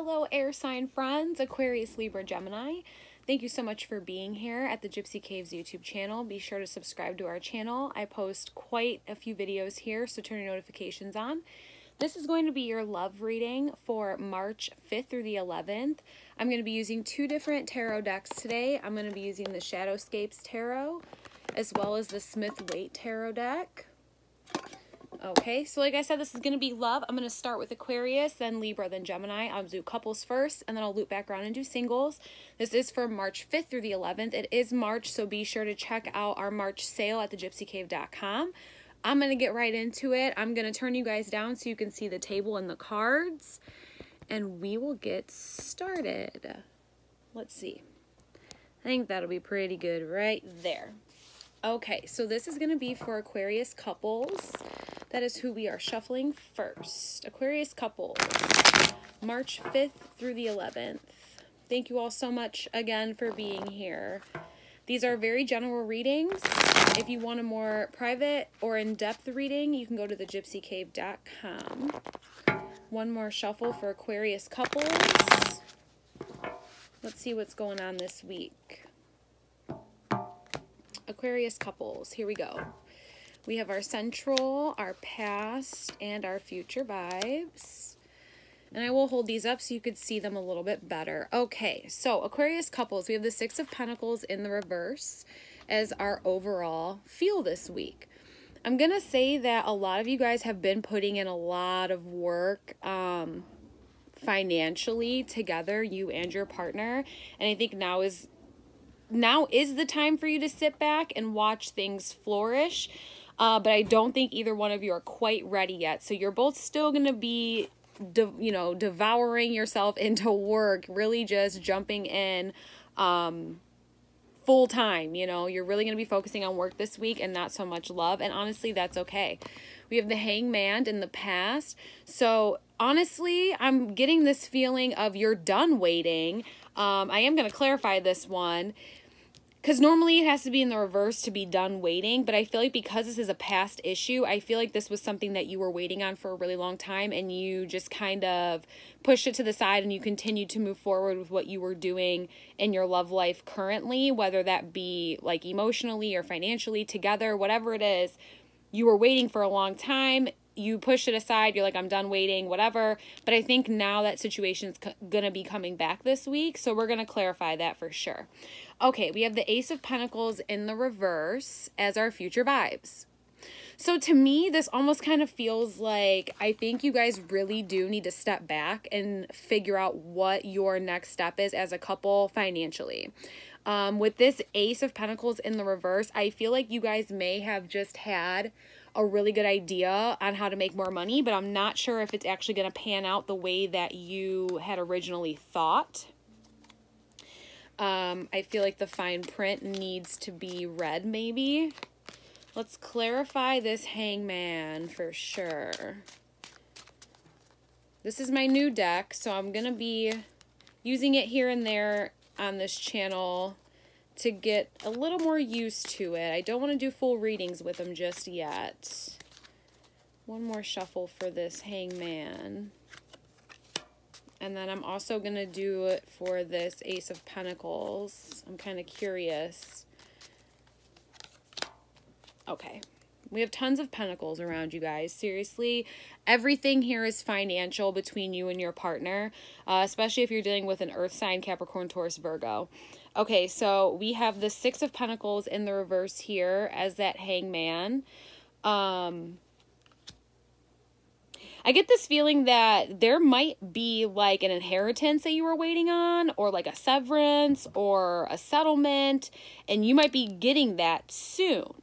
Hello, air sign friends, Aquarius, Libra, Gemini. Thank you so much for being here at the GypsyCave's YouTube channel. Be sure to subscribe to our channel. I post quite a few videos here, so turn your notifications on. This is going to be your love reading for March 5th through the 11th. I'm going to be using two different tarot decks today. I'm going to be using the Shadowscapes Tarot as well as the Smith-Waite Tarot deck. Okay, so like I said, this is going to be love. I'm going to start with Aquarius, then Libra, then Gemini. I'll do couples first, and then I'll loop back around and do singles. This is for March 5th through the 11th. It is March, so be sure to check out our March sale at theGypsyCave.com. I'm going to get right into it. I'm going to turn you guys down so you can see the table and the cards, and we will get started. Let's see. I think that'll be pretty good right there. Okay, so this is going to be for Aquarius couples. That is who we are shuffling first. Aquarius couples, March 5th through the 11th. Thank you all so much again for being here. These are very general readings. If you want a more private or in-depth reading, you can go to theGypsyCave.com. One more shuffle for Aquarius couples. Let's see what's going on this week. Aquarius couples, here we go. We have our central, our past, and our future vibes. And I will hold these up so you could see them a little bit better. Okay, so Aquarius couples, we have the Six of Pentacles in the reverse as our overall feel this week. I'm going to say that a lot of you guys have been putting in a lot of work financially together, you and your partner. And I think now is the time for you to sit back and watch things flourish. But I don't think either one of you are quite ready yet. So you're both still going to be, devouring yourself into work, really just jumping in full time. You're really going to be focusing on work this week and not so much love. And honestly, that's okay. We have the Hangman in the past. So honestly, I'm getting this feeling of you're done waiting. I am going to clarify this one, because normally it has to be in the reverse to be done waiting, but I feel like because this is a past issue, I feel like this was something that you were waiting on for a really long time, and you just kind of pushed it to the side and you continued to move forward with what you were doing in your love life currently, whether that be like emotionally or financially together, whatever it is. You were waiting for a long time. You push it aside. You're like, I'm done waiting, whatever. But I think now that situation's going to be coming back this week. So we're going to clarify that for sure. Okay, we have the Ace of Pentacles in the reverse as our future vibes. So to me, this almost kind of feels like I think you guys really do need to step back and figure out what your next step is as a couple financially. With this Ace of Pentacles in the reverse, I feel like you guys may have just had a really good idea on how to make more money, but I'm not sure if it's actually going to pan out the way that you had originally thought. I feel like the fine print needs to be read maybe. Let's clarify this Hangman for sure. This is my new deck, so I'm going to be using it here and there on this channel to get a little more used to it. I don't want to do full readings with them just yet. One more shuffle for this Hangman. And then I'm also going to do it for this Ace of Pentacles. I'm kind of curious. Okay. We have tons of pentacles around you guys. Seriously, everything here is financial between you and your partner, especially if you're dealing with an earth sign, Capricorn, Taurus, Virgo. Okay, so we have the Six of Pentacles in the reverse here as that Hangman. I get this feeling that there might be like an inheritance that you were waiting on, or like a severance or a settlement, and you might be getting that soon.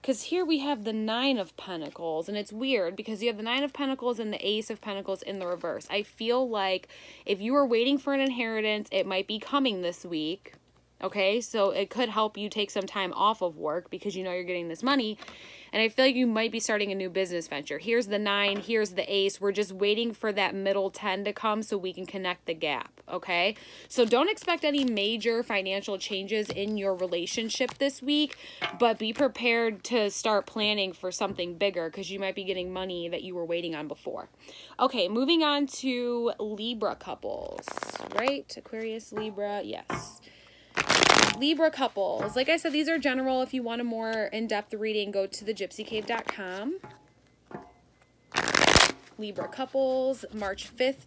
Because here we have the Nine of Pentacles, and it's weird because you have the Nine of Pentacles and the Ace of Pentacles in the reverse. I feel like if you were waiting for an inheritance, it might be coming this week. Okay, so it could help you take some time off of work because you know you're getting this money. And I feel like you might be starting a new business venture. Here's the 9, here's the ace. We're just waiting for that middle 10 to come so we can connect the gap, okay? So don't expect any major financial changes in your relationship this week, but be prepared to start planning for something bigger because you might be getting money that you were waiting on before. Okay, moving on to Libra couples, right? Aquarius, Libra, yes. Libra couples. Like I said, these are general. If you want a more in-depth reading, go to the GypsyCave.com. Libra couples, March 5th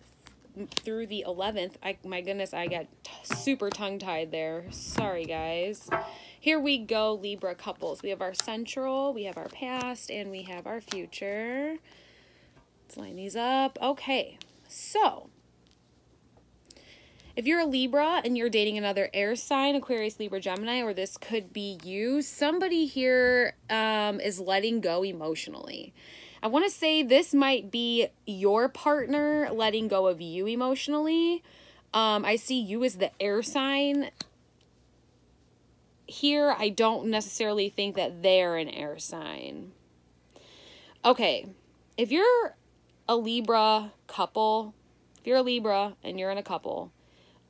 through the 11th. My goodness, I got super tongue-tied there. Sorry, guys. Here we go, Libra couples. We have our central, we have our past, and we have our future. Let's line these up. Okay, so if you're a Libra and you're dating another air sign, Aquarius, Libra, Gemini, or this could be you, somebody here is letting go emotionally. I want to say this might be your partner letting go of you emotionally. I see you as the air sign here. I don't necessarily think that they're an air sign. Okay, if you're a Libra couple, if you're a Libra and you're in a couple,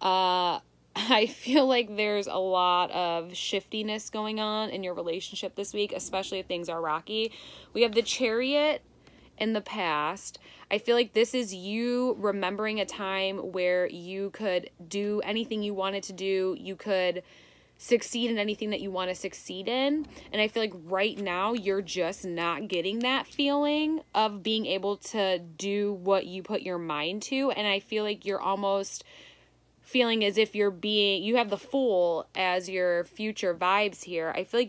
I feel like there's a lot of shiftiness going on in your relationship this week, especially if things are rocky. We have the Chariot in the past. I feel like this is you remembering a time where you could do anything you wanted to do. You could succeed in anything that you want to succeed in. And I feel like right now you're just not getting that feeling of being able to do what you put your mind to. And I feel like you're almost feeling as if you have the Fool as your future vibes here. I feel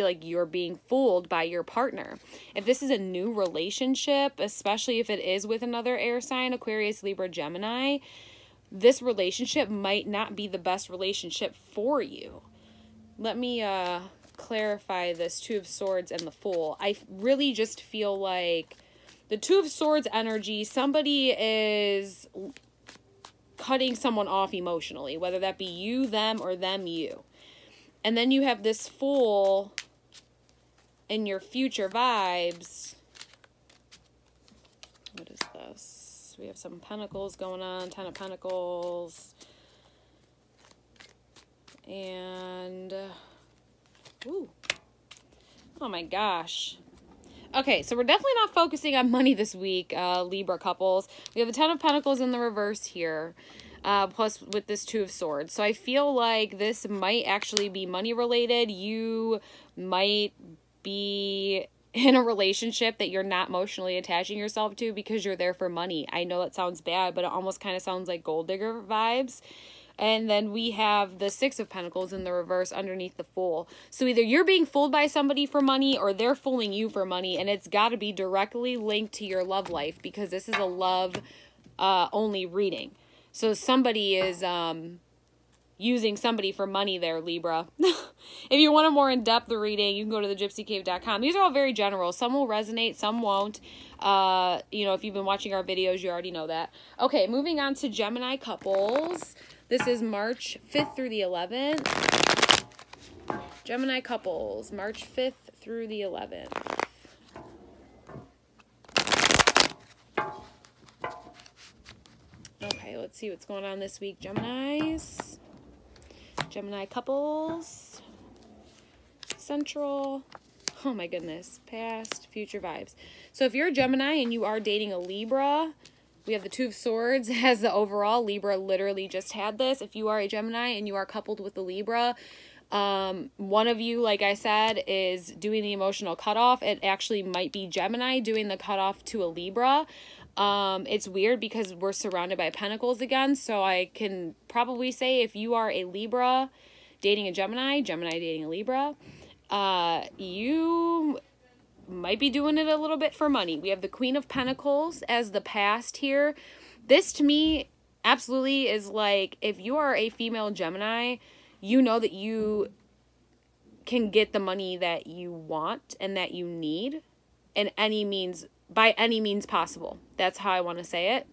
like you're being fooled by your partner. If this is a new relationship, especially if it is with another air sign, Aquarius, Libra, Gemini, this relationship might not be the best relationship for you. Let me clarify this Two of Swords and the Fool. I really just feel like the Two of Swords energy, somebody is cutting someone off emotionally, whether that be you, them, or them, you. And then you have this Fool in your future vibes. What is this? We have some Pentacles going on, 10 of Pentacles. And, ooh. Oh my gosh. Okay, so we're definitely not focusing on money this week, Libra couples. We have the 10 of Pentacles in the reverse here, plus with this Two of Swords. So I feel like this might actually be money related. You might be in a relationship that you're not emotionally attaching yourself to because you're there for money. I know that sounds bad, but it almost kind of sounds like gold digger vibes. And then we have the Six of Pentacles in the reverse underneath the Fool. So either you're being fooled by somebody for money or they're fooling you for money. And it's got to be directly linked to your love life because this is a love only reading. So somebody is using somebody for money there, Libra. If you want a more in-depth reading, you can go to the GypsyCave.com. These are all very general. Some will resonate, some won't. You know, if you've been watching our videos, you already know that. Okay, moving on to Gemini couples. This is March 5th through the 11th. Gemini couples, March 5th through the 11th. Okay, let's see what's going on this week, Geminis. Gemini couples. Central. Oh my goodness. Past, future vibes. So if you're a Gemini and you are dating a Libra, we have the Two of Swords as the overall. Libra literally just had this. If you are a Gemini and you are coupled with a Libra, one of you, like I said, is doing the emotional cutoff. It actually might be Gemini doing the cutoff to a Libra. It's weird because we're surrounded by Pentacles again. So I can probably say if you are a Libra dating a Gemini, Gemini dating a Libra, you might be doing it a little bit for money. We have the Queen of Pentacles as the past here. This to me absolutely is like, if you are a female Gemini, you know that you can get the money that you want and that you need in any means, by any means possible. That's how I want to say it.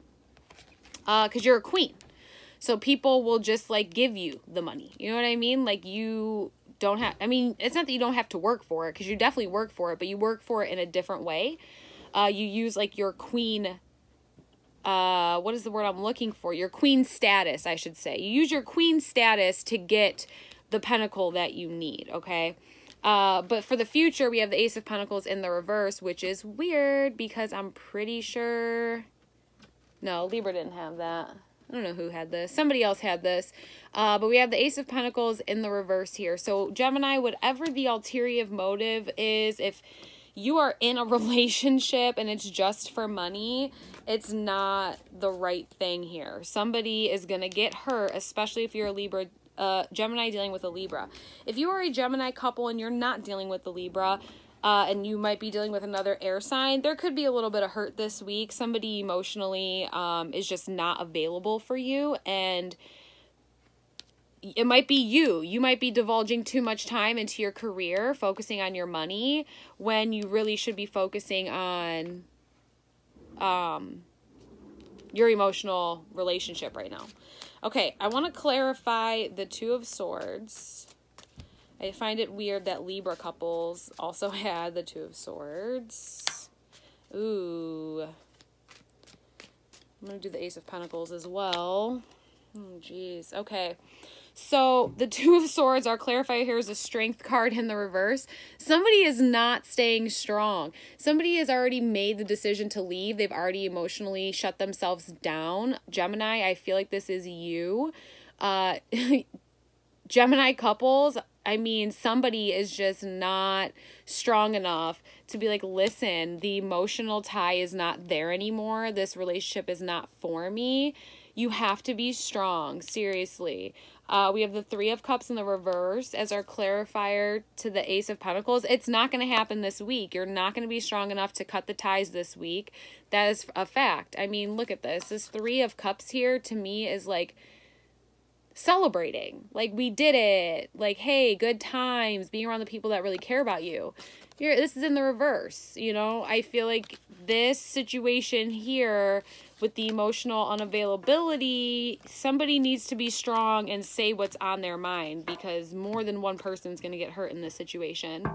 Because you're a queen. So people will just like give you the money. You know what I mean? Like you don't have, I mean, it's not that you don't have to work for it, because you definitely work for it, but you work for it in a different way. You use like your queen, what is the word I'm looking for? Your queen status, I should say. You use your queen status to get the pentacle that you need, okay? But for the future, we have the Ace of Pentacles in the reverse, which is weird because I'm pretty sure... No, Libra didn't have that. I don't know who had this. Somebody else had this. But we have the Ace of Pentacles in the reverse here. So Gemini, whatever the ulterior motive is, if you are in a relationship and it's just for money, it's not the right thing here. Somebody is going to get hurt, especially if you're a Libra, Gemini dealing with a Libra. If you are a Gemini couple and you're not dealing with the Libra, and you might be dealing with another air sign, there could be a little bit of hurt this week. Somebody emotionally is just not available for you, and it might be you. You might be divulging too much time into your career, focusing on your money, when you really should be focusing on your emotional relationship right now. Okay, I want to clarify the Two of Swords. I find it weird that Libra couples also had the Two of Swords. Ooh. I'm going to do the Ace of Pentacles as well. Oh, geez. Okay. So the Two of Swords, our clarifier here, is a Strength card in the reverse. Somebody is not staying strong. Somebody has already made the decision to leave. They've already emotionally shut themselves down. Gemini, I feel like this is you. Gemini couples, I mean, somebody is just not strong enough to be like, listen, the emotional tie is not there anymore. This relationship is not for me. You have to be strong, seriously. We have the Three of Cups in the reverse as our clarifier to the Ace of Pentacles. It's not going to happen this week. You're not going to be strong enough to cut the ties this week. That is a fact. I mean, look at this. This Three of Cups here, to me, is like celebrating. Like, we did it. Like, hey, good times, being around the people that really care about you. Here, this is in the reverse, you know? I feel like this situation here with the emotional unavailability, somebody needs to be strong and say what's on their mind, because more than one person's going to get hurt in this situation.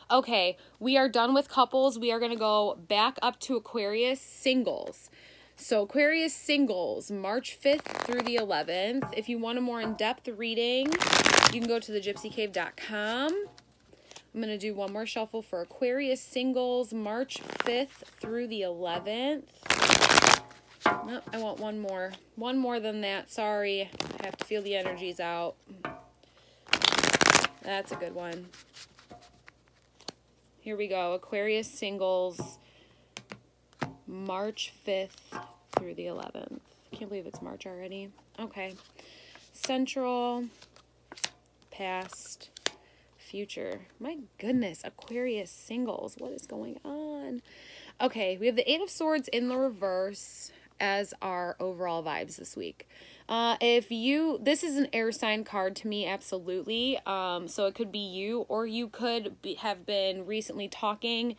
Okay, we are done with couples. We are going to go back up to Aquarius singles. So Aquarius singles, March 5th through the 11th. If you want a more in-depth reading, you can go to GypsyCave.com. I'm going to do one more shuffle for Aquarius singles, March 5th through the 11th. Nope, I want one more. One more than that. Sorry. I have to feel the energies out. That's a good one. Here we go. Aquarius singles, March 5th through the 11th. Can't believe it's March already. Okay. Central, past, future. My goodness, Aquarius singles. What is going on? Okay, we have the Eight of Swords in the reverse as our overall vibes this week. This is an air sign card to me, absolutely. So it could be you, or you could have been recently talking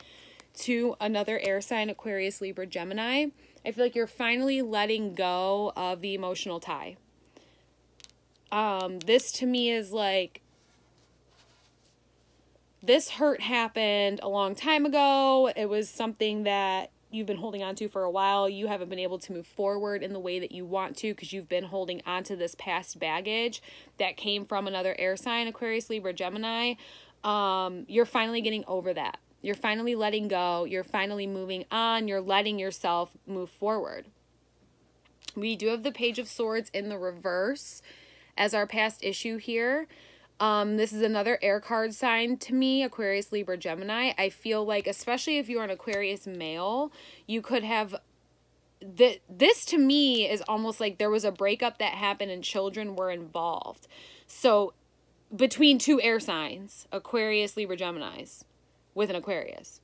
to another air sign, Aquarius, Libra, Gemini. I feel like you're finally letting go of the emotional tie. This to me is like, this hurt happened a long time ago. It was something that you've been holding on to for a while. You haven't been able to move forward in the way that you want to because you've been holding on to this past baggage that came from another air sign, Aquarius, Libra, Gemini. You're finally getting over that. You're finally letting go. You're finally moving on. You're letting yourself move forward. We do have the Page of Swords in the reverse as our past issue here. This is another air card sign to me, Aquarius, Libra, Gemini. I feel like, especially if you're an Aquarius male, you could have... This to me is almost like there was a breakup that happened and children were involved. So, between two air signs, Aquarius, Libra, Geminis, with an Aquarius.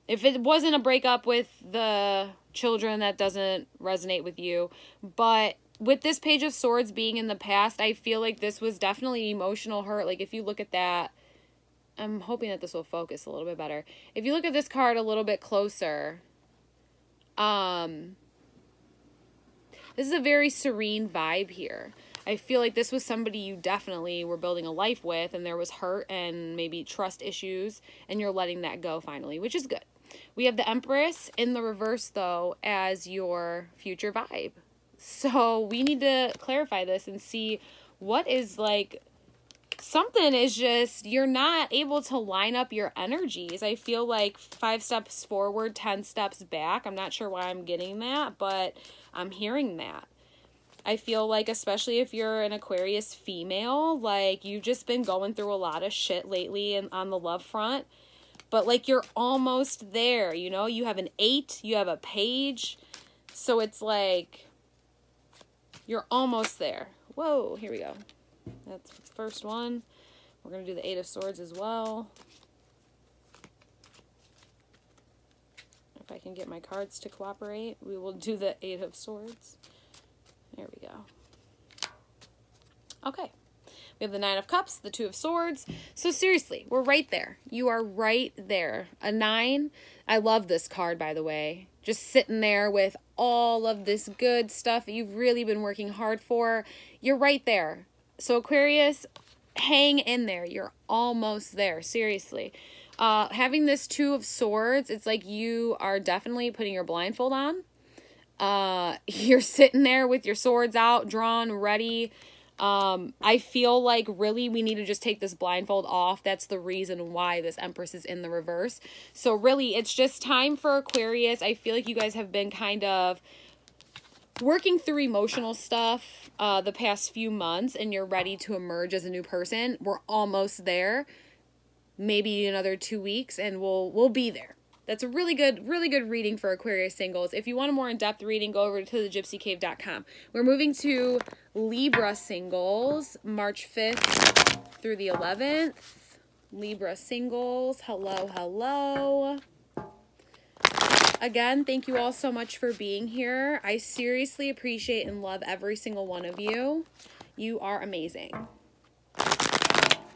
If it wasn't a breakup with the children, that doesn't resonate with you. But with this Page of Swords being in the past, I feel like this was definitely emotional hurt. Like, if you look at that, I'm hoping that this will focus a little bit better. If you look at this card a little bit closer, this is a very serene vibe here. I feel like this was somebody you definitely were building a life with, and there was hurt and maybe trust issues, and you're letting that go finally, which is good. We have the Empress in the reverse, though, as your future vibe. So we need to clarify this and see what is, like, something is just, you're not able to line up your energies. I feel like 5 steps forward, 10 steps back. I'm not sure why I'm getting that, but I'm hearing that. I feel like, especially if you're an Aquarius female, like, you've just been going through a lot of shit lately and on the love front, but, like, you're almost there, you know? You have an 8, you have a page, so it's like, you're almost there. Whoa, here we go. That's the first one. We're going to do the 8 of Swords as well. If I can get my cards to cooperate, we will do the 8 of Swords. There we go. Okay. We have the 9 of Cups, the 2 of Swords. So seriously, we're right there. You are right there. A 9. I love this card, by the way. Just sitting there with all of this good stuff that you've really been working hard for. You're right there. So Aquarius, hang in there. You're almost there. Seriously. Having this 2 of Swords, it's like you are definitely putting your blindfold on. You're sitting there with your swords out, drawn, ready. I feel like really we need to just take this blindfold off. That's the reason why this Empress is in the reverse. So really, it's just time for Aquarius. I feel like you guys have been kind of working through emotional stuff the past few months, and you're ready to emerge as a new person. We're almost there. Maybe another 2 weeks, and we'll be there. That's a really good reading for Aquarius singles. If you want a more in-depth reading, go over to thegypsycave.com. We're moving to Libra singles, March 5th through the 11th. Libra singles, hello, hello. Again, thank you all so much for being here. I seriously appreciate and love every single one of you. You are amazing.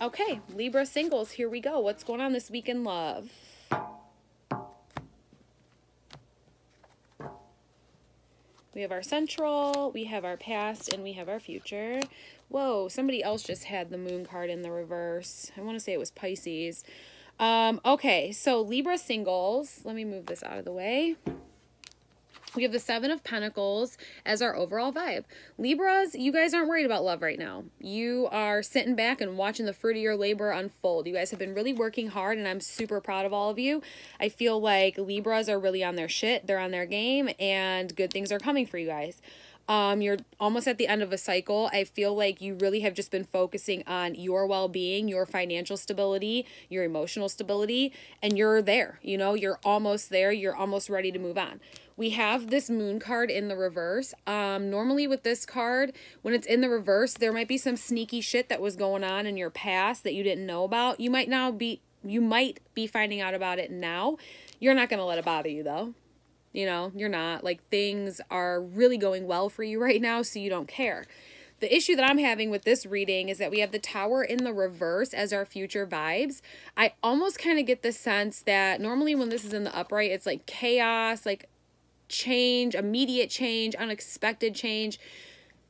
Okay, Libra singles, here we go. What's going on this week in love? We have our central, we have our past, and we have our future. Whoa, somebody else just had the moon card in the reverse. I want to say it was Pisces. Okay, so Libra singles, let me move this out of the way. We have the 7 of Pentacles as our overall vibe. Libras, you guys aren't worried about love right now. You are sitting back and watching the fruit of your labor unfold. You guys have been really working hard, and I'm super proud of all of you. I feel like Libras are really on their shit. They're on their game, and good things are coming for you guys. You're almost at the end of a cycle. I feel like you really have just been focusing on your well-being, your financial stability, your emotional stability, and you're there. You know, you're almost there. You're almost ready to move on. We have this moon card in the reverse. Normally with this card, when it's in the reverse, there might be some sneaky shit that was going on in your past that you didn't know about. You might be finding out about it now. You're not going to let it bother you though. You know, you're not. Like, things are really going well for you right now, so you don't care. The issue that I'm having with this reading is that we have the Tower in the reverse as our future vibes. I almost kind of get the sense that normally when this is in the upright, it's like chaos, like change, immediate change, unexpected change.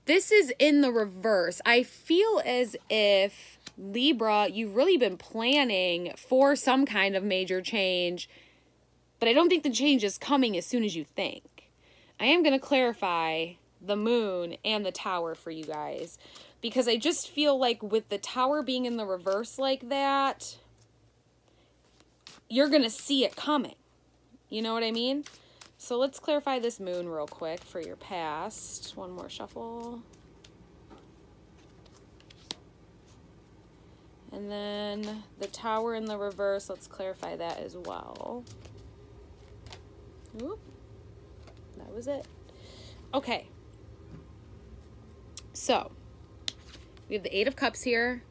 This is in the reverse. I feel as if, Libra, you've really been planning for some kind of major change, but I don't think the change is coming as soon as you think. I am going to clarify the moon and the Tower for you guys, because I just feel like with the Tower being in the reverse like that, you're going to see it coming. You know what I mean? So let's clarify this moon real quick for your past. One more shuffle. And then the Tower in the reverse, let's clarify that as well. Oop, that was it. Okay. So, we have the 8 of Cups here.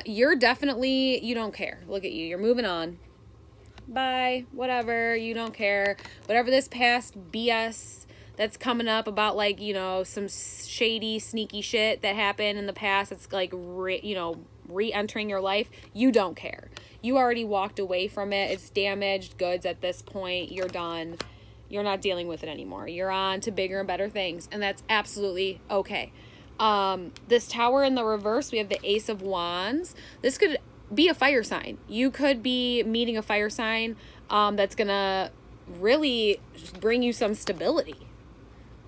You're definitely, you don't care. Look at you. You're moving on. Bye. Whatever. You don't care. Whatever this past BS that's coming up about, like, you know, some shady, sneaky shit that happened in the past. It's like, re-entering your life. You don't care. You already walked away from it. It's damaged goods at this point. You're done. You're not dealing with it anymore. You're on to bigger and better things, and that's absolutely okay. This Tower in the reverse, we have the Ace of Wands. This could be a fire sign. You could be meeting a fire sign that's gonna really bring you some stability.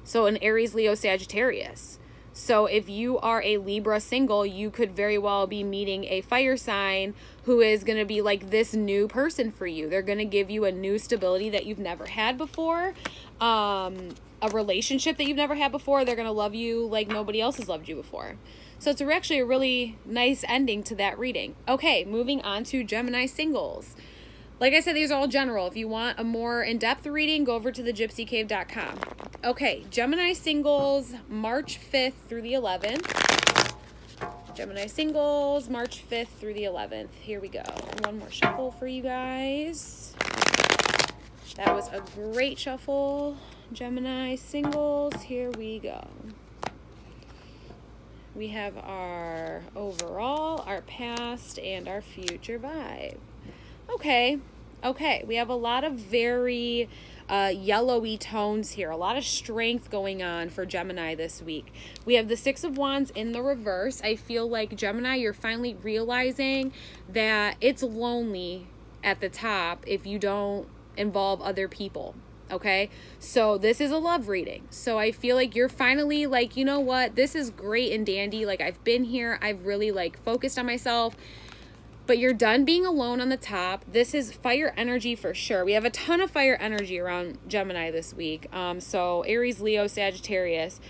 So an Aries, Leo, Sagittarius. So if you are a Libra single, you could very well be meeting a fire sign who is going to be like this new person for you. They're going to give you a new stability that you've never had before. A relationship that you've never had before. They're going to love you like nobody else has loved you before. So it's actually a really nice ending to that reading. Okay, moving on to Gemini singles. Like I said, these are all general. If you want a more in-depth reading, go over to the GypsyCave.com. Okay, Gemini singles, March 5th through the 11th. Gemini singles, March 5th through the 11th. Here we go. One more shuffle for you guys. That was a great shuffle. Gemini singles, here we go. We have our overall, our past, and our future vibe. Okay, we have a lot of very yellowy tones here. A lot of strength going on for Gemini this week. We have the Six of Wands in the reverse. I feel like Gemini, you're finally realizing that it's lonely at the top if you don't involve other people. Okay, so this is a love reading. So I feel like you're finally like, you know what, this is great and dandy. Like, I've been here, I've really like focused on myself, but you're done being alone on the top. This is fire energy for sure. We have a ton of fire energy around Gemini this week. So Aries, Leo, Sagittarius.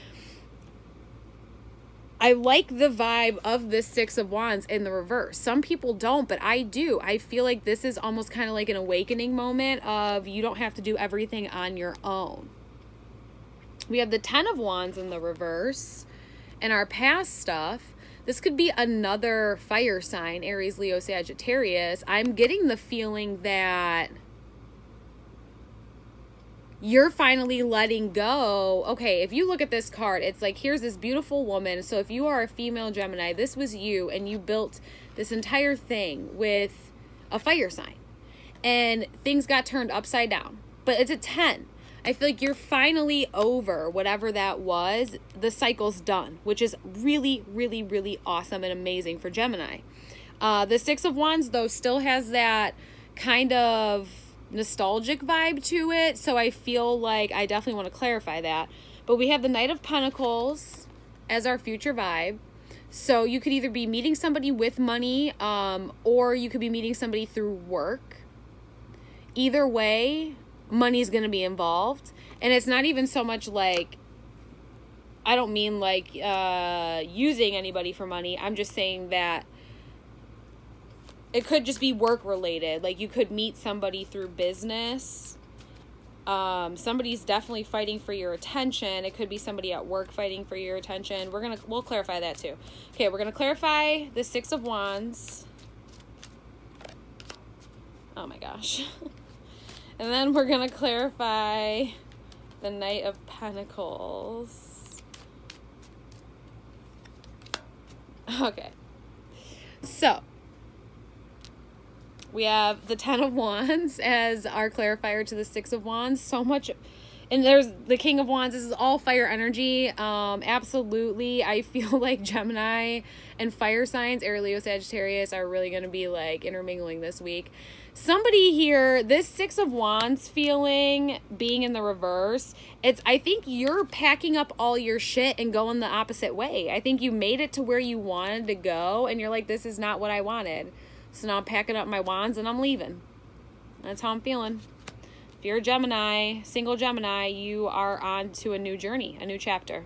I like the vibe of this Six of Wands in the reverse. Some people don't, but I do. I feel like this is almost kind of like an awakening moment of you don't have to do everything on your own. We have the Ten of Wands in the reverse. And our past stuff, this could be another fire sign, Aries, Leo, Sagittarius. I'm getting the feeling that you're finally letting go. Okay, if you look at this card, it's like, here's this beautiful woman. So if you are a female Gemini, this was you, and you built this entire thing with a fire sign. And things got turned upside down. But it's a 10. I feel like you're finally over whatever that was. The cycle's done, which is really, really, really awesome and amazing for Gemini. The Six of Wands, though, still has that kind of nostalgic vibe to it, so I feel like I definitely want to clarify that. But we have the Knight of Pentacles as our future vibe. So you could either be meeting somebody with money, or you could be meeting somebody through work. Either way, money's going to be involved. And it's not even so much like, I don't mean like using anybody for money. I'm just saying that it could just be work related. Like, you could meet somebody through business. Somebody's definitely fighting for your attention. It could be somebody at work fighting for your attention. We'll clarify that too. Okay, we're gonna clarify the Six of Wands. Oh my gosh. And then we're gonna clarify the Knight of Pentacles. Okay. So we have the Ten of Wands as our clarifier to the Six of Wands. So much. And there's the King of Wands. This is all fire energy. Absolutely. I feel like Gemini and fire signs, Aries, Leo, Sagittarius, are really going to be like intermingling this week. Somebody here, this Six of Wands feeling being in the reverse, I think you're packing up all your shit and going the opposite way. I think you made it to where you wanted to go, and you're like, this is not what I wanted. So now I'm packing up my wands and I'm leaving. That's how I'm feeling. If you're a Gemini, single Gemini, you are on to a new journey, a new chapter.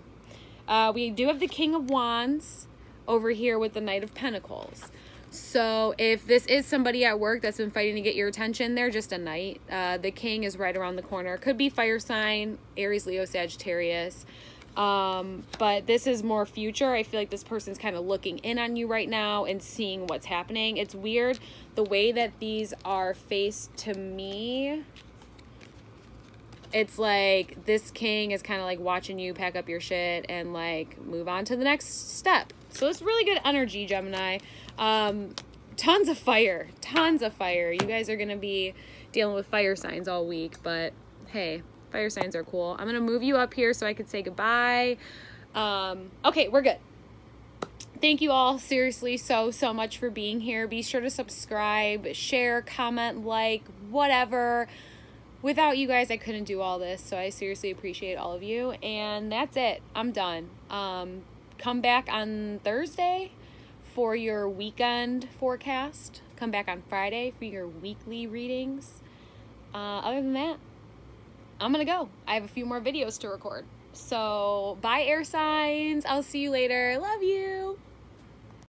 We do have the King of Wands over here with the Knight of Pentacles. So if this is somebody at work that's been fighting to get your attention, they're just a knight. The King is right around the corner. Could be fire sign, Aries, Leo, Sagittarius. But this is more future. I feel like this person's kind of looking in on you right now and seeing what's happening. It's weird the way that these are faced to me. It's like this King is kind of like watching you pack up your shit and like move on to the next step. So it's really good energy, Gemini. Tons of fire. You guys are going to be dealing with fire signs all week, but hey, fire signs are cool. I'm going to move you up here so I could say goodbye. Okay, we're good. Thank you all seriously so much for being here. Be sure to subscribe, share, comment, like, whatever. Without you guys, I couldn't do all this, so I seriously appreciate all of you. And that's it. I'm done. Come back on Thursday for your weekend forecast. Come back on Friday for your weekly readings. Other than that, I'm gonna go. I have a few more videos to record. So, bye, air signs. I'll see you later. Love you.